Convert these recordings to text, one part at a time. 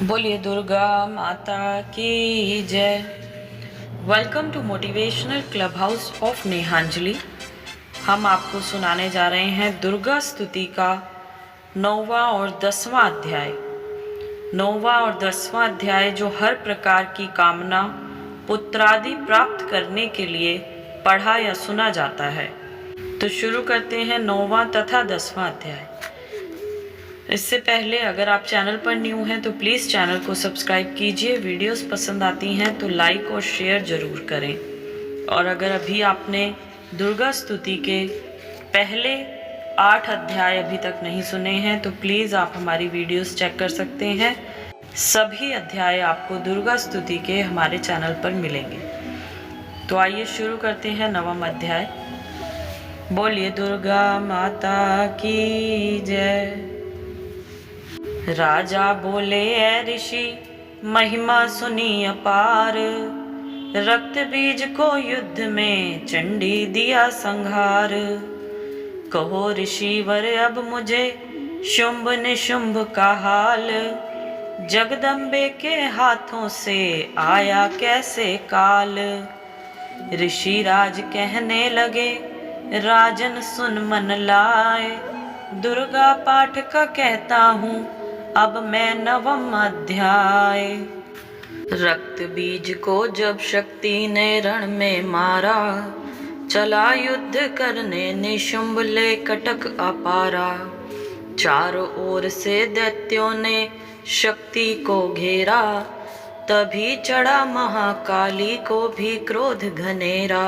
बोलिए दुर्गा माता की जय। Welcome to motivational club house of Nehanjali. हम आपको सुनाने जा रहे हैं दुर्गा स्तुति का 9वां और 10वां अध्याय। 9वां और 10वां अध्याय जो हर प्रकार की कामना पुत्रादि प्राप्त करने के लिए पढ़ा या सुना जाता है। तो शुरू करते हैं 9वां तथा 10वां अध्याय। इससे पहले अगर आप चैनल पर न्यू हैं तो प्लीज़ चैनल को सब्सक्राइब कीजिए। वीडियोस पसंद आती हैं तो लाइक और शेयर ज़रूर करें। और अगर अभी आपने दुर्गा स्तुति के पहले 8 अध्याय अभी तक नहीं सुने हैं तो प्लीज़ आप हमारी वीडियोस चेक कर सकते हैं। सभी अध्याय आपको दुर्गा स्तुति के हमारे चैनल पर मिलेंगे। तो आइए शुरू करते हैं 9वां अध्याय। बोलिए दुर्गा माता की जय। राजा बोले ऐ ऋषि महिमा सुनी अपार, रक्त बीज को युद्ध में चंडी दिया संहार। कहो ऋषिवर अब मुझे शुंभ निशुंभ का हाल, जगदम्बे के हाथों से आया कैसे काल। ऋषिराज कहने लगे राजन सुन मन लाए, दुर्गा पाठ का कहता हूँ अब मैं 9वां अध्याय। रक्त बीज को जब शक्ति ने रण में मारा, चला युद्ध करने निशुंभ ले कटक अपारा। चारों ओर से दैत्यों ने शक्ति को घेरा, तभी चढ़ा महाकाली को भी क्रोध घनेरा।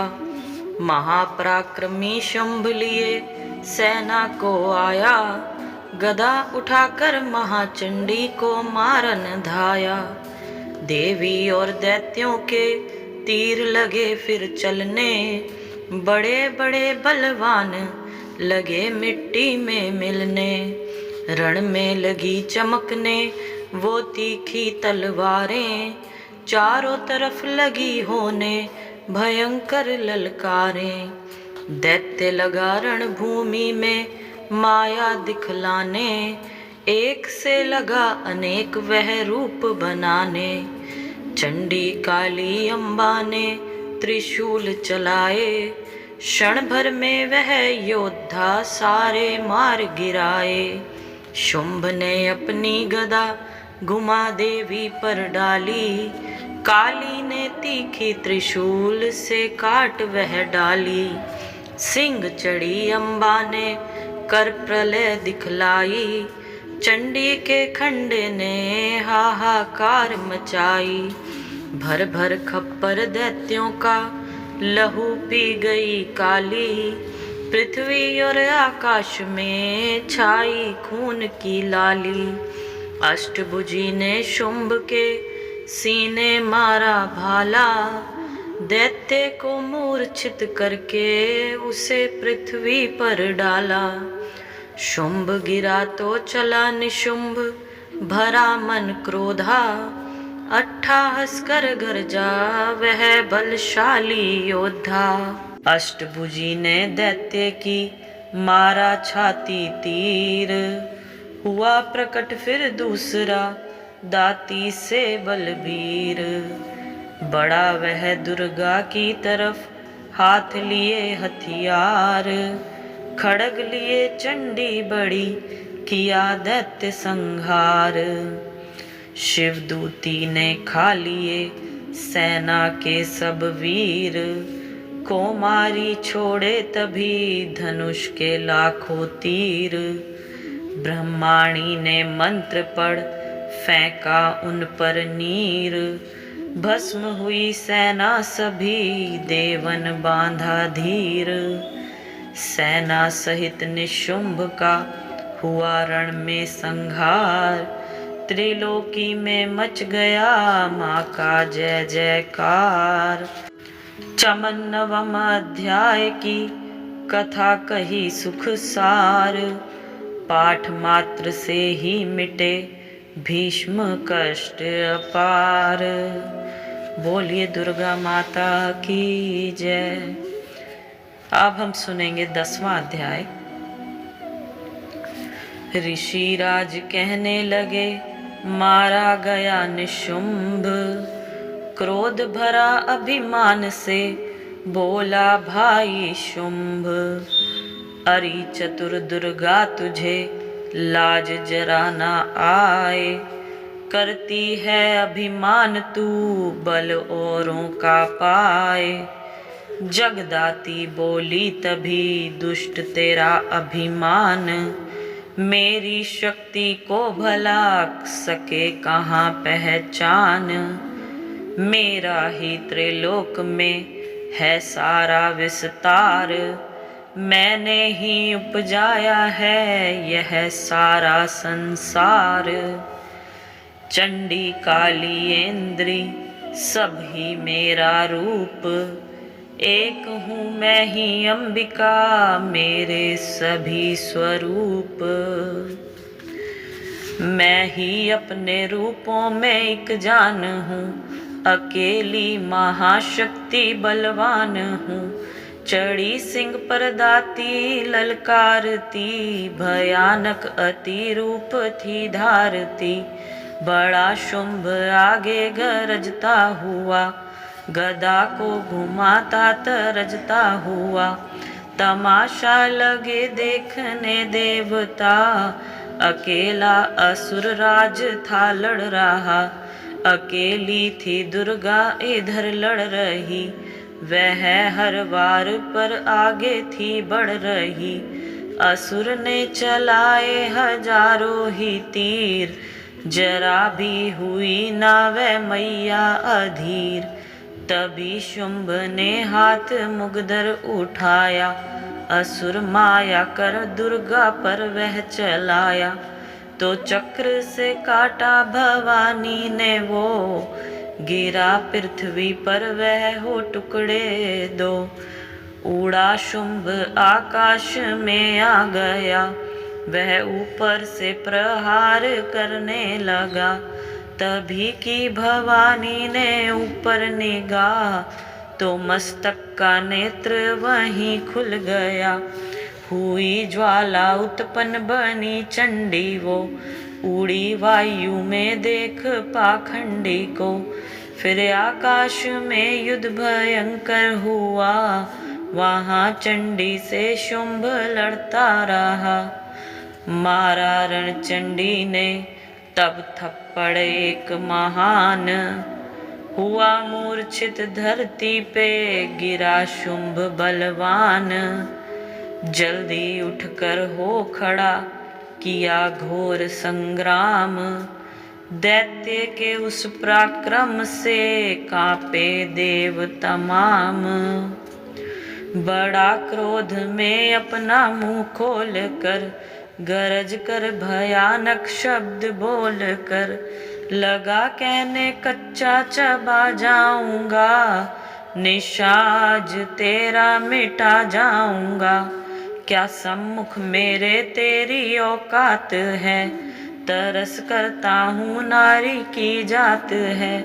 महापराक्रमी शुंभ लिए सेना को आया, गदा उठाकर महाचंडी को मारन धाया। देवी और दैत्यों के तीर लगे फिर चलने, बड़े बड़े बलवान लगे मिट्टी में मिलने। रण में लगी चमकने वो तीखी तलवारें, चारों तरफ लगी होने भयंकर ललकारें। दैत्य लगा रणभूमि में माया दिखलाने, एक से लगा अनेक वह रूप बनाने। चंडी काली अम्बा ने त्रिशूल चलाए, क्षण भर में वह योद्धा सारे मार गिराए। शुंभ ने अपनी गदा घुमा देवी पर डाली, काली ने तीखी त्रिशूल से काट वह डाली। सिंह चढ़ी अम्बा ने कर प्रलय दिखलाई, चंडी के खंडे ने हाहाकार मचाई। भर भर खप्पर दैत्यों का लहू पी गई काली, पृथ्वी और आकाश में छाई खून की लाली। अष्टभुजी ने शुंभ के सीने मारा भाला, दैत्य को मूर्छित करके उसे पृथ्वी पर डाला। शुंभ गिरा तो चला निशुंभ भरा मन क्रोधा, अट्ठाहस कर गरजा वह बलशाली योद्धा। अष्टभुजी ने दैत्य की मारा छाती तीर, हुआ प्रकट फिर दूसरा दाती से बलबीर। बड़ा वह दुर्गा की तरफ हाथ लिए हथियार, खड़ग लिए चंडी बड़ी किया दैत्य संहार। शिवदूती ने खा लिए सेना के सब वीर, को मारी छोड़े तभी धनुष के लाखों तीर। ब्रह्माणी ने मंत्र पढ़ फेंका उन पर नीर, भस्म हुई सेना सभी देवन बांधा धीर। सेना सहित निशुंभ का हुआ रण में संहार, त्रिलोकी में मच गया माँ का जय जयकार। चमन 9वां अध्याय की कथा कही सुख सार, पाठ मात्र से ही मिटे भीष्म कष्ट अपार। बोलिए दुर्गा माता की जय। अब हम सुनेंगे 10वां अध्याय। ऋषिराज कहने लगे मारा गया निशुंभ। क्रोध भरा अभिमान से बोला भाई शुंभ, अरि चतुर दुर्गा तुझे लाज जरा ना आए। करती है अभिमान तू बल औरों का पाए। जगदाती बोली तभी दुष्ट तेरा अभिमान, मेरी शक्ति को भला सके कहाँ पहचान। मेरा ही त्रिलोक में है सारा विस्तार, मैंने ही उपजाया है यह सारा संसार। चंडी काली इंद्री सब ही मेरा रूप, एक हूँ मैं ही अंबिका मेरे सभी स्वरूप। मैं ही अपने रूपों में एक जान हूँ, अकेली महाशक्ति बलवान हूँ। चढ़ी सिंह पर दाती ललकारती, भयानक अति रूप थी धारती। बड़ा शुंभ आगे गरजता हुआ, गदा को घुमाता तरजता हुआ। तमाशा लगे देखने देवता, अकेला असुर राज था लड़ रहा। अकेली थी दुर्गा इधर लड़ रही, वह हर वार पर आगे थी बढ़ रही। असुर ने चलाए हजारों ही तीर, जरा भी हुई ना वह मैया अधीर। तभी शुंभ ने हाथ मुगदर उठाया, असुर माया कर दुर्गा पर वह चलाया। तो चक्र से काटा भवानी ने वो, गिरा पृथ्वी पर वह हो टुकड़े दो। उड़ा शुंभ आकाश में आ गया, वह ऊपर से प्रहार करने लगा। तभी की भवानी ने ऊपर निगाह, तो मस्तक का नेत्र वहीं खुल गया। हुई ज्वाला उत्पन्न बनी चंडी वो, उड़ी वायु में देख पाखंडी को। फिर आकाश में युद्ध भयंकर हुआ, वहाँ चंडी से शुंभ लड़ता रहा। मारा रण चंडी ने तब थप्पड़ एक महान, हुआ मूर्छित धरती पे गिरा शुंभ बलवान। जल्दी उठकर हो खड़ा किया घोर संग्राम, दैत्य के उस पराक्रम से कांपे देव तमाम। बड़ा क्रोध में अपना मुंह खोल कर, गरज कर भयानक शब्द बोल कर, लगा कहने कच्चा चबा जाऊंगा, निशाज तेरा मिटा जाऊंगा। क्या सम्मुख मेरे तेरी औकात है, तरस करता हूँ नारी की जात है।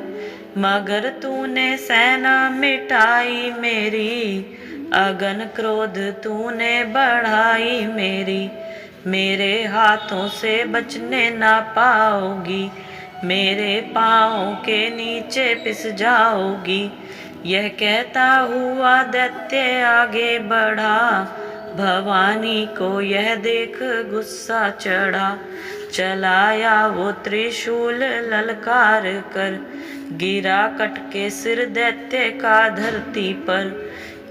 मगर तूने सेना मिटाई मेरी, अगन क्रोध तूने बढ़ाई मेरी। मेरे हाथों से बचने ना पाओगी, मेरे पाँव के नीचे पिस जाओगी। यह कहता हुआ दैत्य आगे बढ़ा, भवानी को यह देख गुस्सा चढ़ा। चलाया वो त्रिशूल ललकार कर, गिरा कट के सिर दैत्य का धरती पर।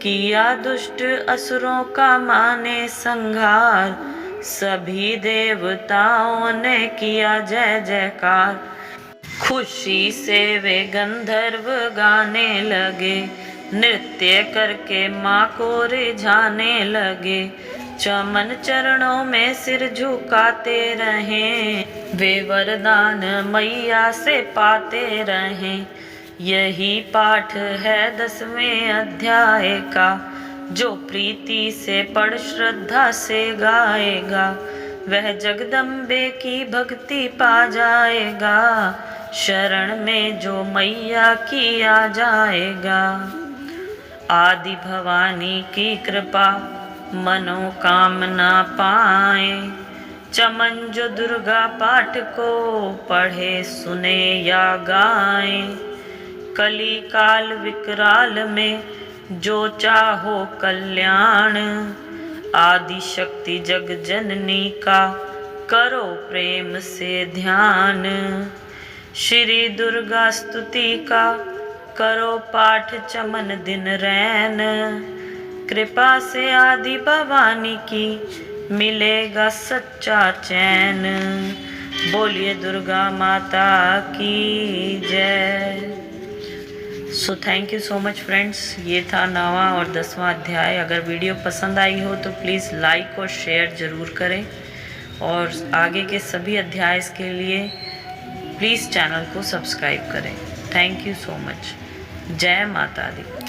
किया दुष्ट असुरों का माने संहार, सभी देवताओं ने किया जय जयकार। खुशी से वे गंधर्व गाने लगे, नृत्य करके माँ को रिझाने लगे। चमन चरणों में सिर झुकाते रहें, वे वरदान मैया से पाते रहें। यही पाठ है 10वें अध्याय का, जो प्रीति से पढ़ श्रद्धा से गाएगा, वह जगदम्बे की भक्ति पा जाएगा। शरण में जो मैया की आ जाएगा। आदि भवानी की कृपा मनोकामना पाए, चमन जो दुर्गा पाठ को पढ़े सुने या गाए, कली काल विकराल में जो चाहो कल्याण, आदि शक्ति जग जननी का करो प्रेम से ध्यान। श्री दुर्गा स्तुति का करो पाठ चमन दिन रैन, कृपा से आदि भवानी की मिलेगा सच्चा चैन। बोलिए दुर्गा माता की जय। So thank you so much friends, ये था 9वां और 10वां अध्याय। अगर वीडियो पसंद आई हो तो प्लीज़ लाइक और शेयर ज़रूर करें, और आगे के सभी अध्याय के लिए प्लीज़ चैनल को सब्सक्राइब करें। Thank you so much. जय माता दी।